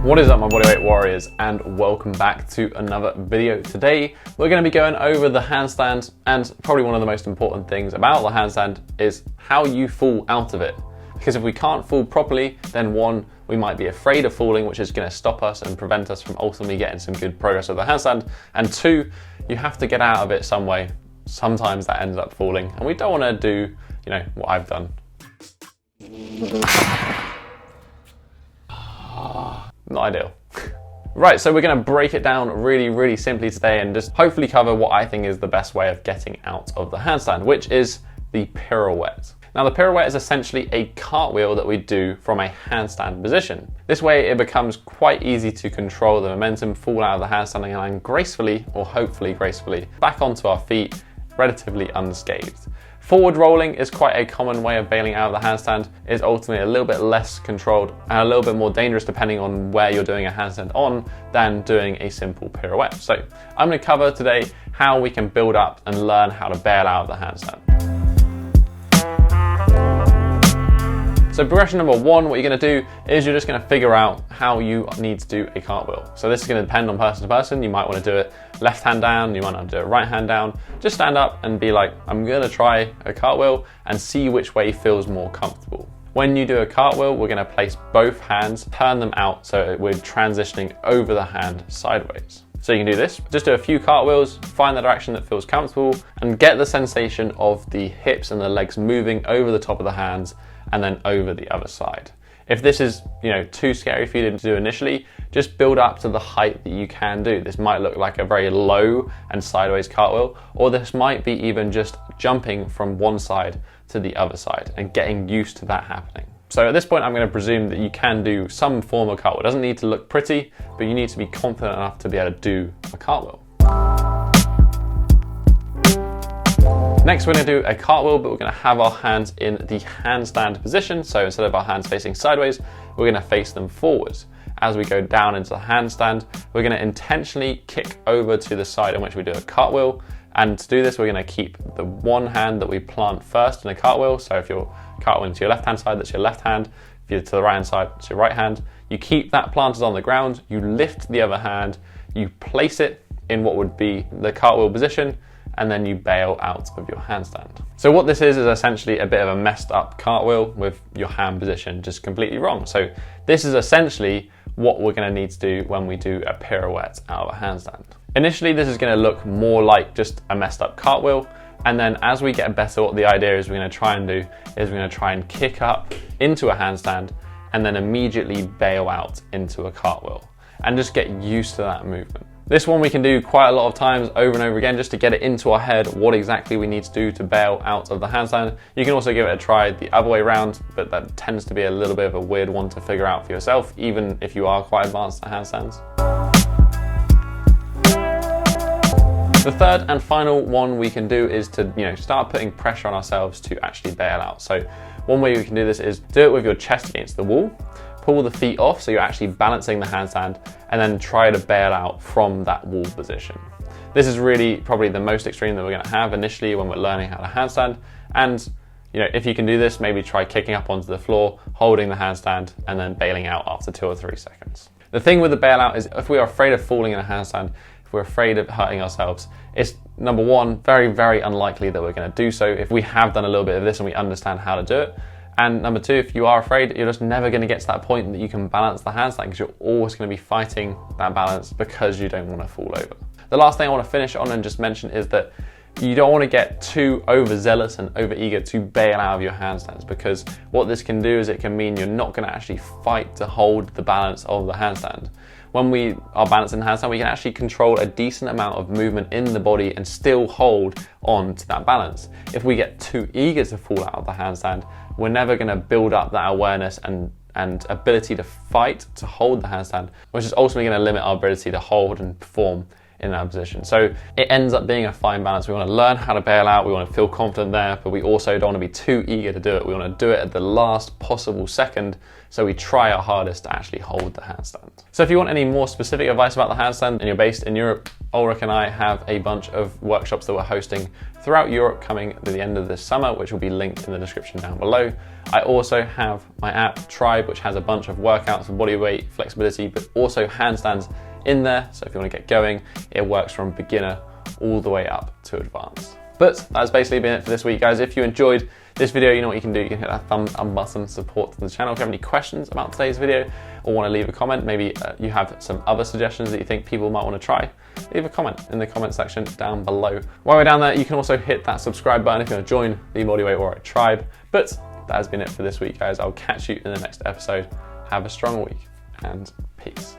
What is up, my bodyweight warriors, and welcome back to another video. Today we're going to be going over the handstand, and probably one of the most important things about the handstand is how you fall out of it. Because if we can't fall properly, then one, we might be afraid of falling, which is going to stop us and prevent us from ultimately getting some good progress with the handstand. And two, you have to get out of it some way. Sometimes that ends up falling, and we don't want to do, what I've done. Not ideal. Right, so we're going to break it down really simply today and just hopefully cover what I think is the best way of getting out of the handstand, which is the pirouette. Now, the pirouette is essentially a cartwheel that we do from a handstand position. This way it becomes quite easy to control the momentum, fall out of the handstand and land gracefully, or hopefully gracefully, back onto our feet, relatively unscathed. Forward rolling is quite a common way of bailing out of the handstand. It's ultimately a little bit less controlled and a little bit more dangerous depending on where you're doing a handstand on than doing a simple pirouette. So I'm going to cover today how we can build up and learn how to bail out of the handstand. So progression number one, what you're going to do is you're just going to figure out how you need to do a cartwheel. So this is going to depend on person to person. You might want to do it left hand down, you might want to do it right hand down. Just stand up and be like, I'm going to try a cartwheel and see which way feels more comfortable. When you do a cartwheel, we're going to place both hands, turn them out so we're transitioning over the hand sideways. So you can do this, just do a few cartwheels, find the direction that feels comfortable and get the sensation of the hips and the legs moving over the top of the hands and then over the other side. If this is, too scary for you to do initially, just build up to the height that you can do. This might look like a very low and sideways cartwheel, or this might be even just jumping from one side to the other side and getting used to that happening. So at this point, I'm going to presume that you can do some form of cartwheel. It doesn't need to look pretty, but you need to be confident enough to be able to do a cartwheel. Next, we're going to do a cartwheel, but we're going to have our hands in the handstand position. So instead of our hands facing sideways, we're going to face them forwards. As we go down into the handstand, we're going to intentionally kick over to the side in which we do a cartwheel. And to do this, we're going to keep the one hand that we plant first in a cartwheel. So if you're cartwheeling to your left hand side, that's your left hand. If you're to the right hand side, it's your right hand. You keep that planted on the ground, you lift the other hand, you place it in what would be the cartwheel position, and then you bail out of your handstand. So what this is essentially a bit of a messed up cartwheel with your hand position just completely wrong. So this is essentially what we're going to need to do when we do a pirouette out of a handstand. Initially, this is going to look more like just a messed up cartwheel. And then as we get better, what the idea is we're going to try and do is we're going to try and kick up into a handstand and then immediately bail out into a cartwheel and just get used to that movement. This one we can do quite a lot of times over and over again just to get it into our head what exactly we need to do to bail out of the handstand. You can also give it a try the other way around, but that tends to be a little bit of a weird one to figure out for yourself, even if you are quite advanced at handstands. The third and final one we can do is to start putting pressure on ourselves to actually bail out. So one way we can do this is do it with your chest against the wall. Pull the feet off so you're actually balancing the handstand and then try to bail out from that wall position. This is really probably the most extreme that we're going to have initially when we're learning how to handstand. And if you can do this, maybe try kicking up onto the floor, holding the handstand and then bailing out after 2 or 3 seconds. The thing with the bailout is if we are afraid of falling in a handstand, if we're afraid of hurting ourselves, it's number one, very unlikely that we're going to do so if we have done a little bit of this and we understand how to do it. And number two, if you are afraid, you're just never going to get to that point that you can balance the handstand because you're always going to be fighting that balance because you don't want to fall over. The last thing I want to finish on and just mention is that you don't want to get too overzealous and overeager to bail out of your handstands, because what this can do is it can mean you're not going to actually fight to hold the balance of the handstand. When we are balancing the handstand, we can actually control a decent amount of movement in the body and still hold on to that balance. If we get too eager to fall out of the handstand, we're never going to build up that awareness and ability to fight to hold the handstand, which is ultimately going to limit our ability to hold and perform in that position. So it ends up being a fine balance. We want to learn how to bail out, we want to feel confident there, but we also don't want to be too eager to do it. We want to do it at the last possible second, so we try our hardest to actually hold the handstand. So if you want any more specific advice about the handstand and you're based in Europe, Ulrich and I have a bunch of workshops that we're hosting throughout Europe coming to the end of this summer, which will be linked in the description down below. I also have my app Tribe, which has a bunch of workouts for body weight, flexibility, but also handstands in there. So if you want to get going, it works from beginner all the way up to advanced. But that's basically been it for this week, guys. If you enjoyed this video, you know what you can do. You can hit that thumbs up button, support the channel. If you have any questions about today's video or want to leave a comment, maybe you have some other suggestions that you think people might want to try, leave a comment in the comment section down below. While we're down there, you can also hit that subscribe button if you want to join the Bodyweight Warrior tribe. But that has been it for this week, guys. I'll catch you in the next episode. Have a strong week and peace.